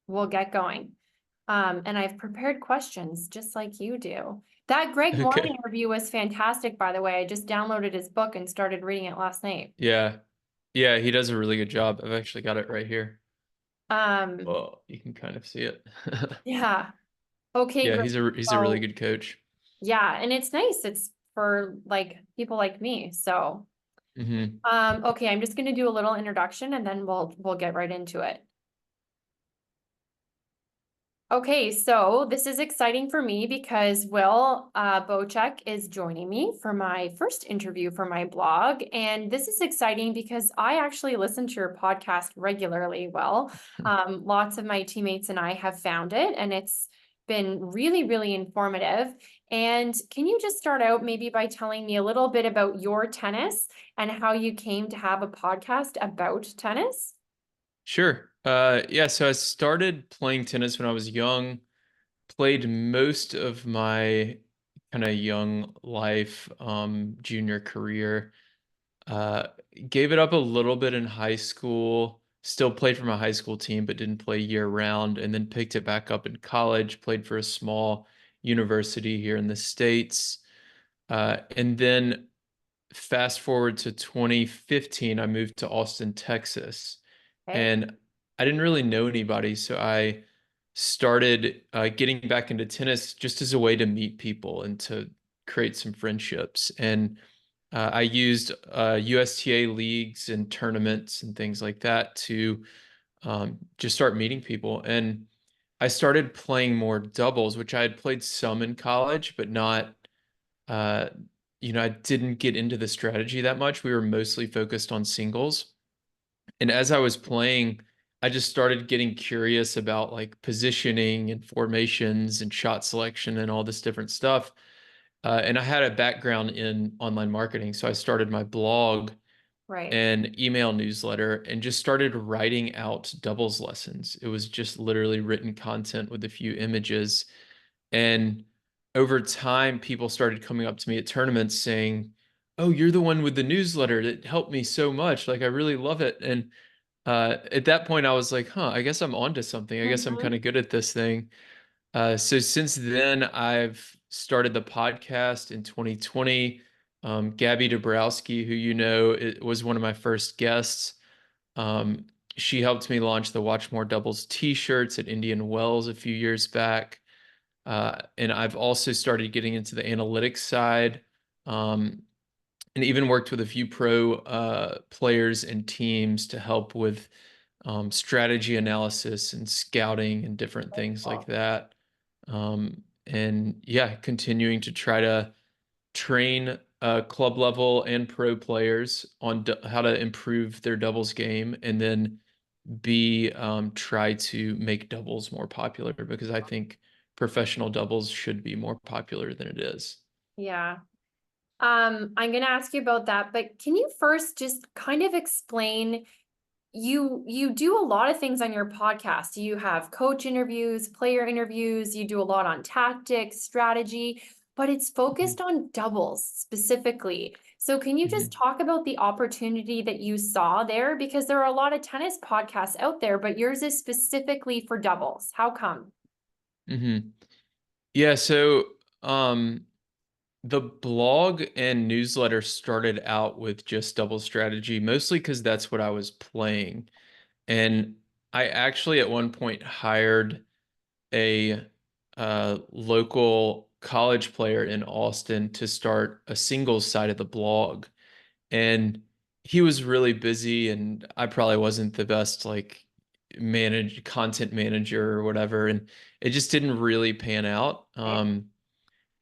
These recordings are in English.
we'll get going. And I've prepared questions just like you do. That Greg Warren Okay. interview was fantastic, by the way. I just downloaded his book and started reading it last night. Yeah. Yeah, he does a really good job. I've actually got it right here. Um, Well, you can kind of see it. yeah. Okay, Yeah, great. he's a really So good coach. yeah, and it's nice. It's for like people like me. So Hmm. okay, I'm just gonna do a little introduction and then we'll get right into it. Okay, so this is exciting for me because Will Boucek is joining me for my first interview for my blog. And this is exciting because I actually listen to your podcast regularly, Will. Lots of my teammates and I have found it, and it's been really, really informative. And can you just start out maybe by telling me a little bit about your tennis and how you came to have a podcast about tennis? Sure. Yeah, so I started playing tennis when I was young, played most of my kind of young life, junior career. Uh, Gave it up a little bit in high school, still played for my high school team, but didn't play year round, and then picked it back up in college, played for a small university here in the States. And then fast forward to 2015, I moved to Austin, Texas, Okay. and I didn't really know anybody, so I started getting back into tennis just as a way to meet people and to create some friendships. And I used USTA leagues and tournaments and things like that to just start meeting people. And I started playing more doubles, which I had played some in college, but not uh, I didn't get into the strategy that much. We were mostly focused on singles. And as I was playing, I just started getting curious about like positioning and formations and shot selection and all this different stuff. And I had a background in online marketing, so I started my blog Right. and email newsletter and just started writing out doubles lessons. It was just literally written content with a few images. And over time, people started coming up to me at tournaments saying, "Oh, you're the one with the newsletter that helped me so much. Like, I really love it." And at that point, I was like, "Huh, I guess I'm onto something. I guess I'm kind Mhm. of good at this thing." So since then, I've started the podcast in 2020. Gabby Dabrowski, who you know, it was one of my first guests. Um, she helped me launch the Watch More Doubles t-shirts at Indian Wells a few years back. And I've also started getting into the analytics side, um, and even worked with a few pro players and teams to help with strategy analysis and scouting and different things like Cool. that. And yeah, continuing to try to train club level and pro players on how to improve their doubles game, and then try to make doubles more popular because I think professional doubles should be more popular than it is. Yeah. I'm going to ask you about that, but can you first just kind of explain you do a lot of things on your podcast. You have coach interviews, player interviews, you do a lot on tactics, strategy, but it's Mhm. focused on doubles specifically. So can you just Mhm. talk about the opportunity that you saw there? Because there are a lot of tennis podcasts out there, but yours is specifically for doubles. How come? Mhm. Yeah, so um the blog and newsletter started out with just double strategy, mostly because that's what I was playing. And I actually at one point hired a local college player in Austin to start a singles side of the blog. And he was really busy, and I probably wasn't the best like manage content manager or whatever. And it just didn't really pan out. Okay.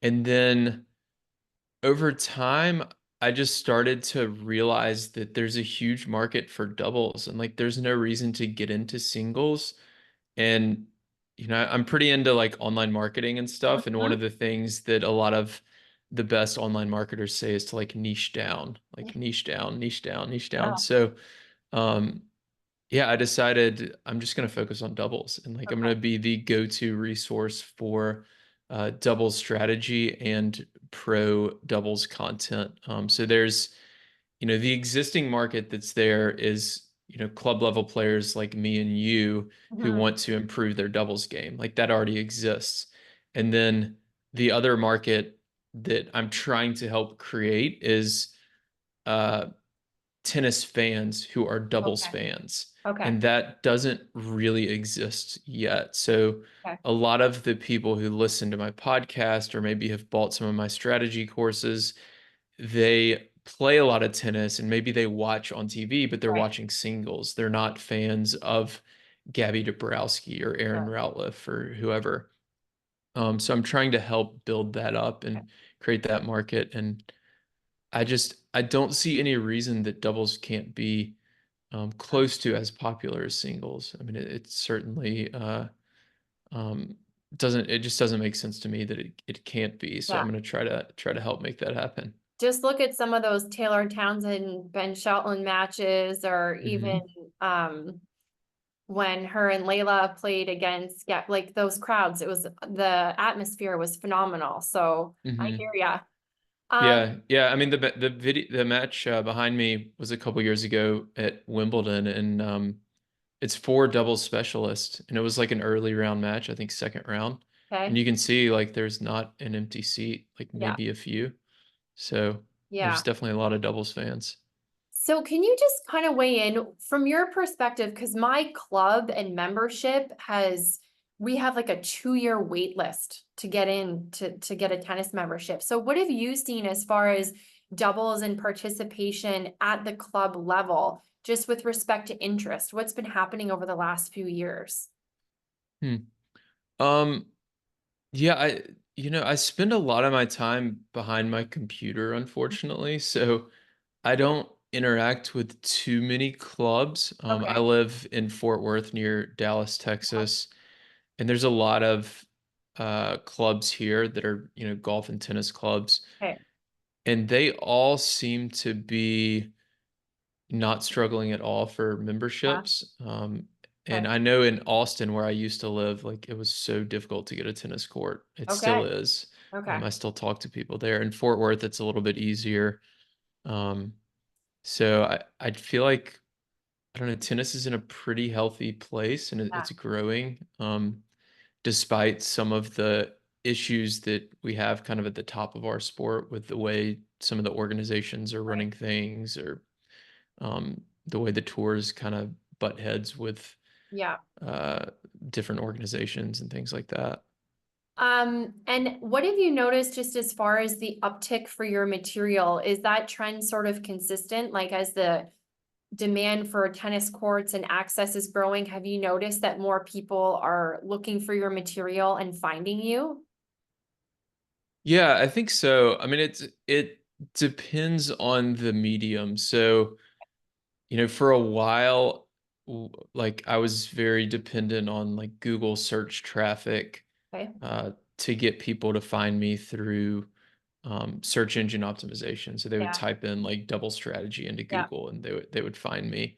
And then over time, I just started to realize that there's a huge market for doubles, and like there's no reason to get into singles. And I'm pretty into like online marketing and stuff, and one Mhm. of the things that a lot of the best online marketers say is to like niche down, like niche down, niche down, niche down. Yeah. So, um, yeah, I decided I'm just going to focus on doubles, and like I'm going Okay. to be the go-to resource for doubles strategy and pro doubles content. So there's, the existing market that's there is club level players like me and you who Mhm. want to improve their doubles game. Like that already exists. And then the other market that I'm trying to help create is uh, tennis fans who are doubles Okay. fans. Okay. And that doesn't really exist yet. So Okay. a lot of the people who listen to my podcast or maybe have bought some of my strategy courses, they play a lot of tennis and maybe they watch on TV, but they're Right. watching singles. They're not fans of Gabby Dabrowski or Aaron Sure. Routliffe or whoever. So I'm trying to help build that up Okay. and create that market. And I don't see any reason that doubles can't be close to as popular as singles. I mean, it certainly um, doesn't. It just doesn't make sense to me that it can't be. So Yeah. I'm going to try to help make that happen. Just look at some of those Taylor Townsend, Ben Shelton matches, or even Hmm. um when her and Layla played against, yeah, like those crowds, the atmosphere was phenomenal. So I Hmm. hear ya. Um, Yeah, yeah. I mean, the match behind me was a couple years ago at Wimbledon, and it's four doubles specialists, and it was like an early round match, I think second round, and okay. you can see like there's not an empty seat, like Yeah. maybe a few. So there's Yeah. definitely a lot of doubles fans. So can you just kind of weigh in from your perspective? Because my club and membership we have like a 2-year wait list to get in to get a tennis membership. So what have you seen as far as doubles and participation at the club level, just with respect to interest? What's been happening over the last few years? Hmm. Um, yeah, I spend a lot of my time behind my computer, unfortunately, so I don't interact with too many clubs. I Okay. live in Fort Worth near Dallas, Texas, and there's a lot of clubs here that are, golf and tennis clubs, Okay. and they all seem to be not struggling at all for Yeah. memberships. And Okay. I know in Austin, where I used to live, like it was so difficult to get a tennis court. It still Okay. is. Okay. I still talk to people there. In Fort Worth, it's a little bit easier. So I feel like I don't know, tennis is in a pretty healthy place and Yeah. it's growing, despite some of the issues that we have kind of at the top of our sport with the way some of the organizations are Right. running things or the way the tours kind of butt heads with Yeah. uh, different organizations and things like that. And what have you noticed just as far as the uptick for your material? Is that trend sort of consistent? Like as the demand for tennis courts and access is growing, have you noticed that more people are looking for your material and finding you? Yeah, I think so. I mean, it depends on the medium. So, for a while, like I was very dependent on like Google search traffic Okay. to get people to find me through search engine optimization. So they would Yeah. type in like double strategy into Yeah. Google and they would find me.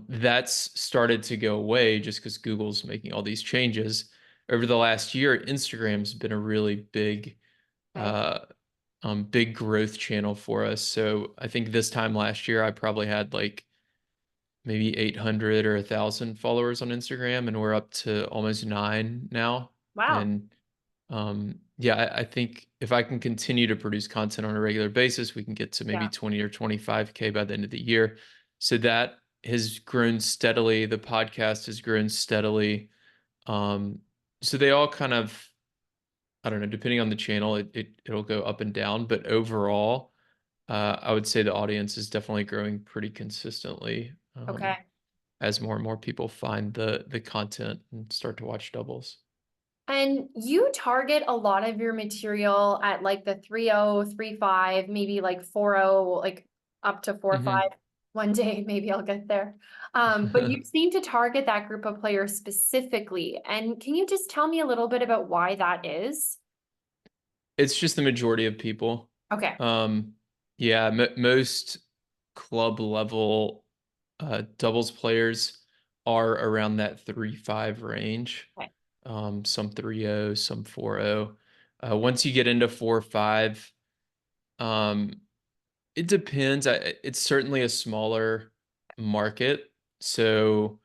That's started to go away just because Google's making all these changes. Over the last year, Instagram's been a really Okay. uh, big growth channel for us. So I think this time last year, I probably had like maybe 800 or 1,000 followers on Instagram, and we're up to almost nine now. Wow. And yeah, I think if I can continue to produce content on a regular basis, we can get to maybe Yeah. 20 or 25K by the end of the year. So that has grown steadily. The podcast has grown steadily. Um, so they all kind of, I don't know, depending on the channel, it'll go up and down. But overall, I would say the audience is definitely growing pretty consistently, Okay. as more and more people find the content and start to watch doubles. And you target a lot of your material at like the 3.0, 3.5, maybe like 4.0, like up to 4.5. Hmm. One day, maybe I'll get there. But you seem to target that group of players specifically. And can you just tell me a little bit about why that is? It's just the majority of people. Okay. Um, yeah, most club level doubles players are around that 3.5 range. Okay. Some 3.0, some 4.0. Once you get into 4.5, um, it depends. It's certainly a smaller market. So,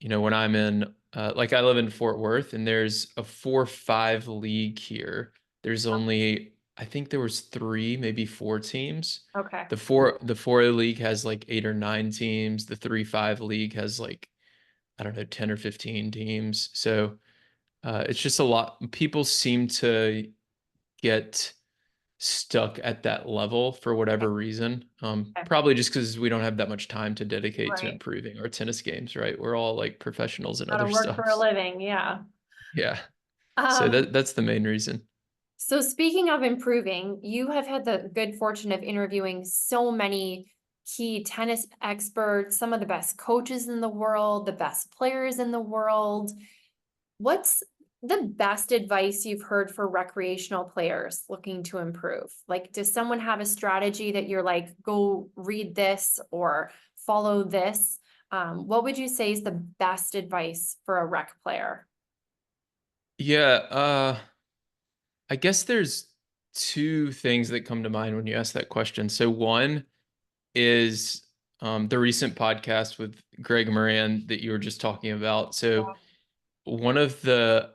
when I'm in, like I live in Fort Worth and there's a 4-5 league here. There's only, I think there was three, maybe four teams. Okay. The 4A league has like 8 or 9 teams. The 3-5 league has like, I don't know, 10 or 15 teams. So, it's just a lot. People seem to get stuck at that level for Okay. whatever reason. Okay. Probably just because we don't have that much time to dedicate to Right. improving our tennis games, right? We're all like professionals in Gotta other work for a stuff. living. Yeah. Yeah. So Um, that's the main reason. so speaking of improving, you have had the good fortune of interviewing so many key tennis experts, some of the best coaches in the world, the best players in the world. What's the best advice you've heard for recreational players looking to improve? Like, does someone have a strategy that you're like, go read this or follow this? What would you say is the best advice for a rec player? Yeah, I guess there's two things that come to mind when you ask that question. So one is the recent podcast with Greg Moran that you were just talking about. So one of the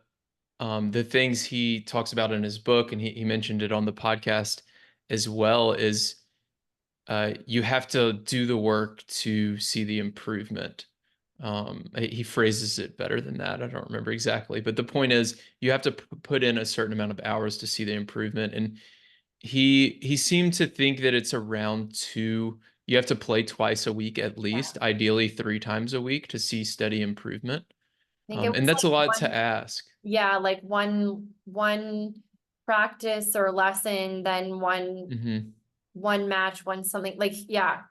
things he talks about in his book, and he mentioned it on the podcast as well, is you have to do the work to see the improvement. He phrases it better than that. I don't remember exactly, but the point is you have to put in a certain amount of hours to see the improvement. And he seemed to think that it's around two. You have to play twice a week at Yeah. least, ideally 3 times a week to see steady improvement. I think it And was that's a like lot to one, ask. yeah, like one practice or lesson, then Hmm. one match, one something like yeah.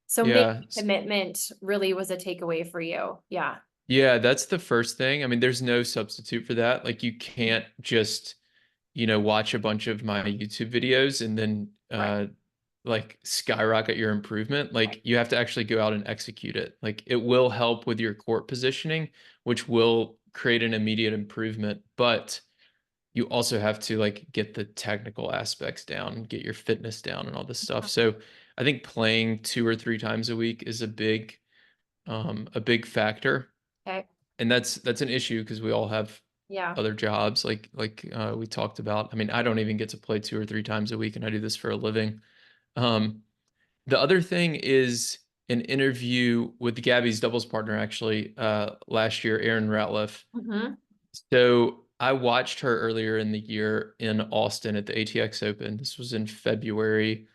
So making Yeah. a commitment really was a takeaway for you. Yeah. Yeah, that's the first thing. I mean, there's no substitute for that. Like you can't just, watch a bunch of my YouTube videos and then Right. like skyrocket your improvement. Like you have to actually go out and execute it. Like it will help with your court positioning, which will create an immediate improvement, but you also have to like get the technical aspects down, get your fitness down and all this stuff. So I think playing 2 or 3 times a week is a big factor. Okay. And that's an issue because we all have Yeah. other jobs like we talked about. I mean, I don't even get to play 2 or 3 times a week and I do this for a living. Um, the other thing is an interview with Gabby's doubles partner actually last year, Erin Ratliff. Hmm. So I watched her earlier in the year in Austin at the ATX Open. This was in February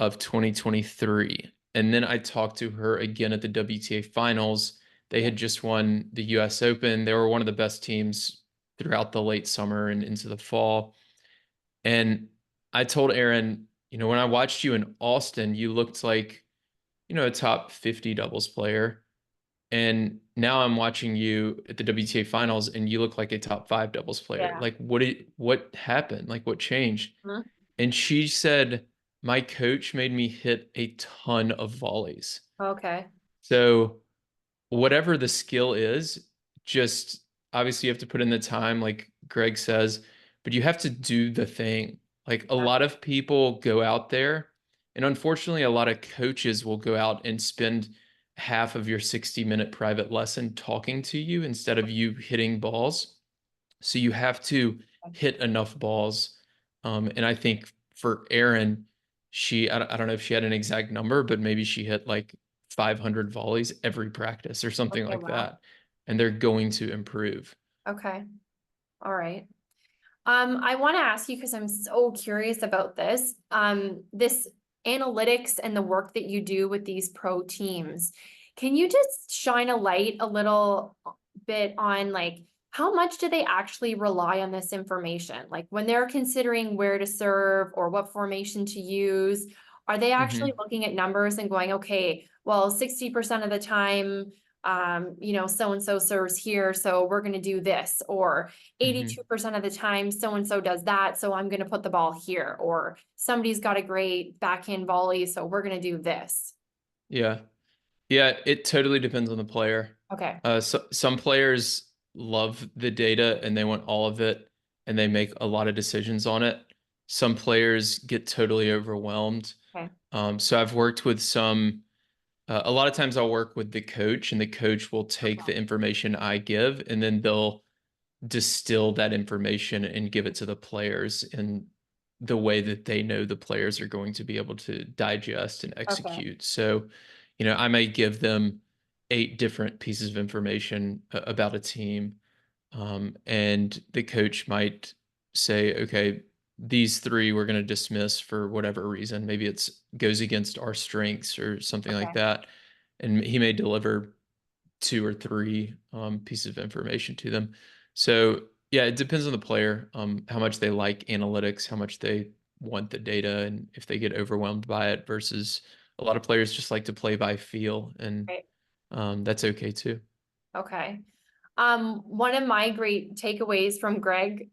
of 2023. And then I talked to her again at the WTA finals. They Yeah. had just won the US Open. They were one of the best teams throughout the late summer and into the fall. And I told Erin, when I watched you in Austin, you looked like, a top 50 doubles player. And now I'm watching you at the WTA finals and you look like a top 5 doubles player. Yeah. Like what happened? Like what changed? Mhm. And she said, my coach made me hit a ton of volleys. Okay. So whatever the skill is, just obviously you have to put in the time, like Greg says, but you have to do the thing. Like a Yeah. lot of people go out there, and unfortunately, a lot of coaches will go out and spend half of your 60-minute private lesson talking to you instead of you hitting balls. So you have to hit enough balls. And I think for Erin, I don't know if she had an exact number, but maybe she hit like 500 volleys every practice or something Okay. like Wow. that. And they're going to improve. Okay. All right. I want to ask you because I'm so curious about this. This analytics and the work that you do with these pro teams. Can you just shine a light a little bit on like how much do they actually rely on this information? Like when they're considering where to serve or what formation to use, are they actually Hmm. looking at numbers and going, okay, well, 60% of the time, so and so serves here, so we're going to do this, or Hmm. 82% of the time, so and so does that. So I'm going to put the ball here, or somebody's got a great backhand volley. So we're going to do this. Yeah. Yeah. It totally depends on the player. Okay. Some players love the data and they want all of it and they make a lot of decisions on it. Some players get totally overwhelmed. Okay. So I've worked with some a lot of times I'll work with the coach, and the coach will take the information I give, and then they'll distill that information and give it to the players in the way that they know the players are going to be able to digest and Okay. execute. So, I may give them 8 different pieces of information about a team, and the coach might say, okay, these 3 we're going to dismiss for whatever reason. Maybe it's goes against our strengths or something like Okay. that. And he may deliver 2 or 3 pieces of information to them. So yeah, it depends on the player, how much they like analytics, how much they want the data, and if they get overwhelmed by it versus a lot of players just like to play by feel, and Right. that's okay too. Okay. One of my great takeaways from Greg,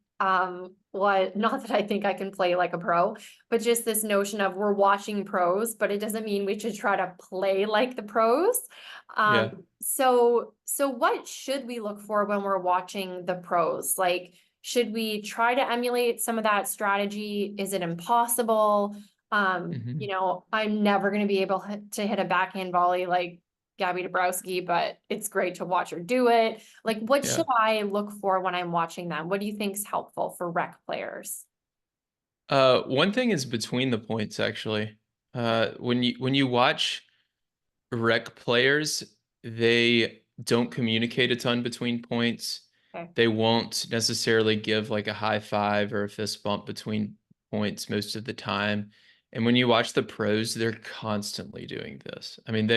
was not that I think I can play like a pro, but just this notion of we're watching pros, but it doesn't mean we should try to play like the pros. Yeah. So what should we look for when we're watching the pros? Like, should we try to emulate some of that strategy? Is it impossible? Hmm. I'm never going to be able to hit a backhand volley like Gabby Dabrowski, but it's great to watch her do it. Like, what should Yeah. I look for when I'm watching them? What do you think is helpful for rec players? One thing is between the points actually. When you watch rec players, they don't communicate a ton between points. Okay. They won't necessarily give like a high five or a fist bump between points most of the time. And when you watch the pros, they're constantly doing this. I mean,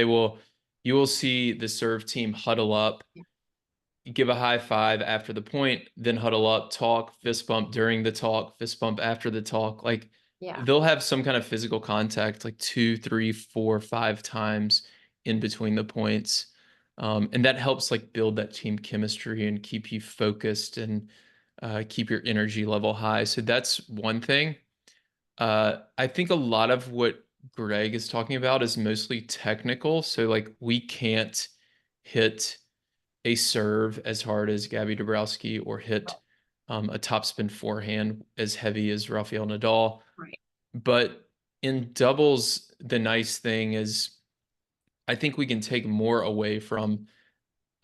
you will see the serve team huddle up, give a high five after the point, then huddle up, talk, fist bump during the talk, fist bump after the talk. Like Yeah. they'll have some kind of physical contact like 2, 3, 4, 5 times in between the points. And that helps like build that team chemistry and keep you focused and keep your energy level high. So that's one thing. I think a lot of what Greg is talking about is mostly technical. So like we can't hit a serve as hard as Gabby Dabrowski or hit a topspin forehand as heavy as Rafael Nadal. Right. But in doubles, the nice thing is I think we can take more away from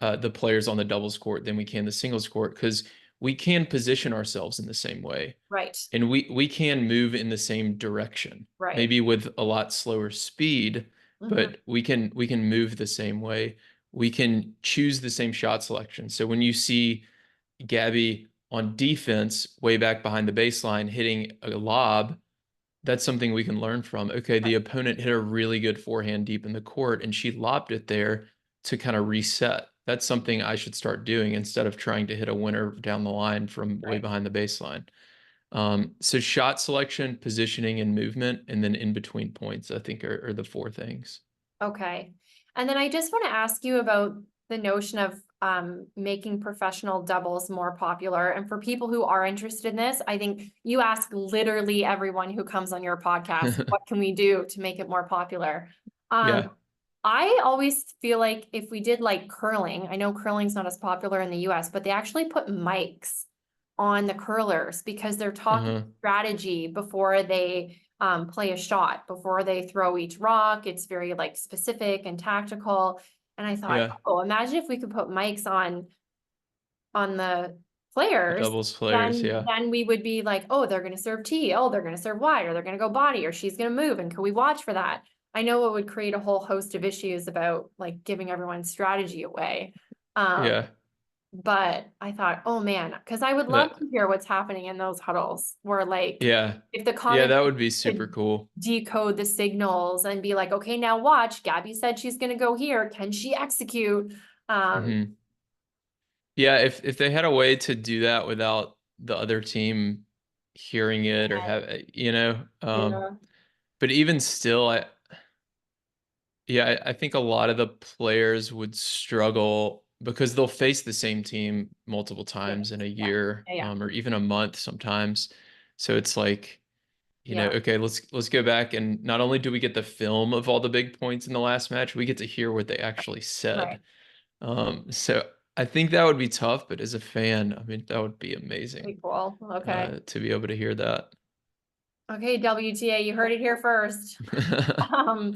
the players on the doubles court than we can the singles court because we can position ourselves in the same way Right. and we can move in the same direction, Right. maybe with a lot slower speed, Hmm. but we can move the same way. We can choose the same shot selection. So when you see Gabby on defense way back behind the baseline hitting a lob, that's something we can learn from. Okay, the Right. opponent hit a really good forehand deep in the court and she lobbed it there to kind of reset. That's something I should start doing instead of trying to hit a winner down the line from way Right. behind the baseline. So shot selection, positioning, and movement, and then in between points, I think are the 4 things. Okay. And then I just want to ask you about the notion of making professional doubles more popular. And for people who are interested in this, I think you ask literally everyone who comes on your podcast, what can we do to make it more popular? Um, Yeah. I always feel like if we did like curling, I know curling's not as popular in the US, but they actually put mics on the curlers because they're talking Uh-huh. strategy before they play a shot, before they throw each rock. It's very like specific and tactical. And I thought, Yeah. oh, imagine if we could put mics on the The players, doubles players. then Yeah. then we would be like, oh, they're gonna serve T, oh, they're gonna serve Y, or they're gonna go body, or she's gonna move. And can we watch for that? I know it would create a whole host of issues about like giving everyone's strategy away. Um, Yeah. but I thought, oh man, because I would love That, to hear what's happening in those huddles where like yeah. if the Yeah, comment that would be super could cool. decode the signals and be like, okay, now watch, Gabby said she's gonna go here. Can she execute? Um, Hmm. Yeah, if they had a way to do that without the other team hearing it or yeah, but even still, I think a lot of the players would struggle because they'll face the same team multiple yeah, times in a yeah, year, yeah, or even a month sometimes. So it's like, yeah, okay, let's go back and not only do we get the film of all the big points in the last match, we get to hear what they actually right. said. So I think that would be tough, but as a fan, I mean, that would be amazing Pretty cool. Okay. to be able to hear that. Okay, WTA, you heard it here first. Um,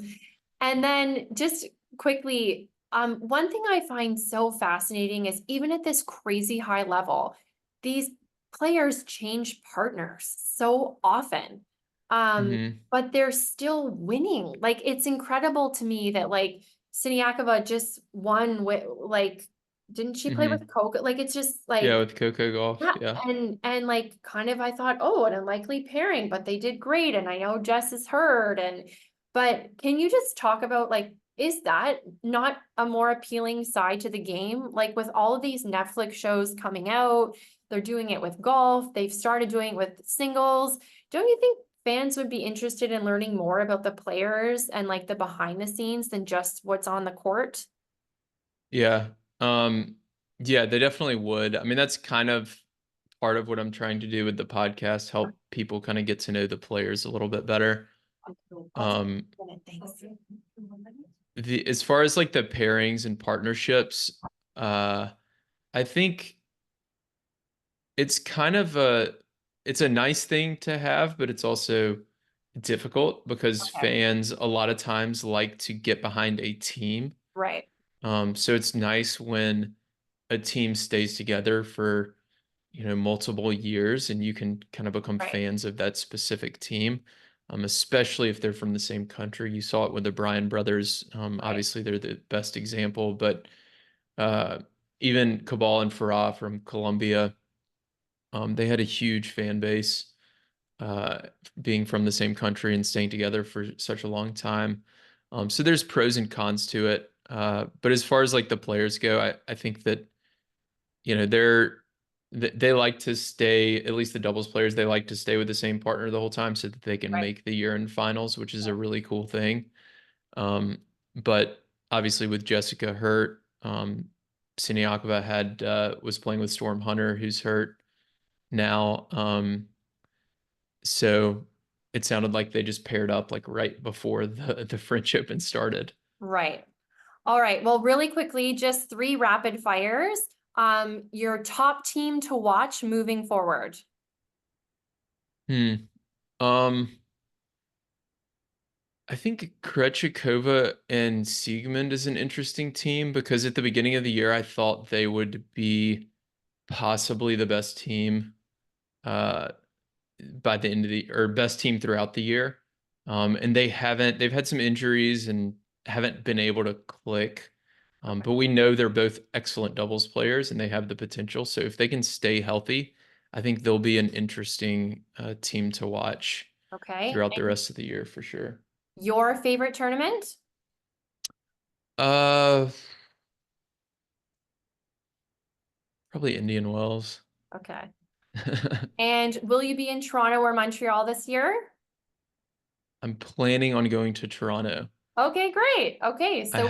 and then just quickly, one thing I find so fascinating is even at this crazy high level, these players change partners so often. Hmm. But they're still winning. Like it's incredible to me that like Siniakova just won with like, didn't she play with Hmm. Coco? Like it's just Yeah, like with Coco Golf. yeah, Yeah. and like kind of I thought, oh, an unlikely pairing, but they did great. And I know Jess is hurt. But can you just talk about like, is that not a more appealing side to the game? Like with all of these Netflix shows coming out, they're doing it with golf, they've started doing it with singles. Don't you think fans would be interested in learning more about the players and like the behind the scenes than just what's on the court? Yeah. Yeah, they definitely would. I mean, that's kind of part of what I'm trying to do with the podcast, help people kind of get to know the players a little bit better. Um, as far as like the pairings and partnerships, uh, I think it's kind of it's a nice thing to have, but it's also difficult because Okay, fans a lot of times like to get behind a team. right, So it's nice when a team stays together for, multiple years and you can kind of become right, fans of that specific team, especially if they're from the same country. You saw it with the Bryan brothers. right, Obviously, they're the best example, but uh, even Cabal and Farah from Colombia, they had a huge fan base, uh, being from the same country and staying together for such a long time. So there's pros and cons to it. But as far as like the players go, I think that, they like to stay, at least the doubles players, they like to stay with the same partner the whole time so that they can right. make the year in finals, which is a really cool thing. But obviously with Jessica hurt, Siniakova was playing with Storm Hunter, who's hurt now. So it sounded like they just paired up like right before the French Open started. Right. All right. Well, really quickly, just three rapid fires. Your top team to watch moving forward. Hmm. Um, I think Krejcikova and Siegmund is an interesting team because at the beginning of the year I thought they would be possibly the best team uh by the end of the or best team throughout the year. And they've had some injuries and haven't been able to click. Okay. But we know they're both excellent doubles players and they have the potential. So if they can stay healthy, I think they'll be an interesting team to watch Okay. throughout the rest of the year for sure. Your favorite tournament? Uh, Probably Indian Wells. Okay. And will you be in Toronto or Montreal this year? I'm planning on going to Toronto. Okay, great. Okay, so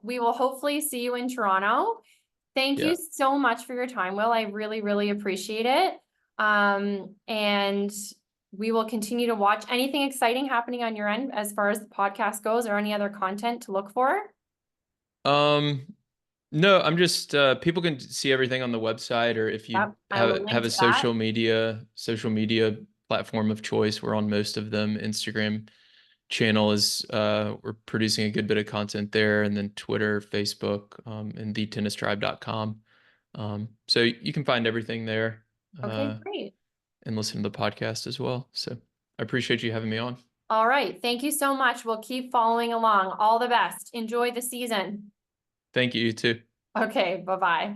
we I, will hopefully see you in Toronto. Thank you yeah. so much for your time, Will. I really, really appreciate it. And we will continue to watch anything exciting happening on your end as far as the podcast goes or any other content to look for. Um, no, I'm just people can see everything on the website, or if you Yep, I will have link a to that. social media platform of choice, we're on most of them. Instagram channel is we're producing a good bit of content there, and then Twitter, Facebook, and thetennistribe.com. So you can find everything there, Okay, uh, great. and listen to the podcast as well. So I appreciate you having me on. All right. Thank you so much. We'll keep following along. All the best. Enjoy the season. Thank you, you too. Okay, bye-bye.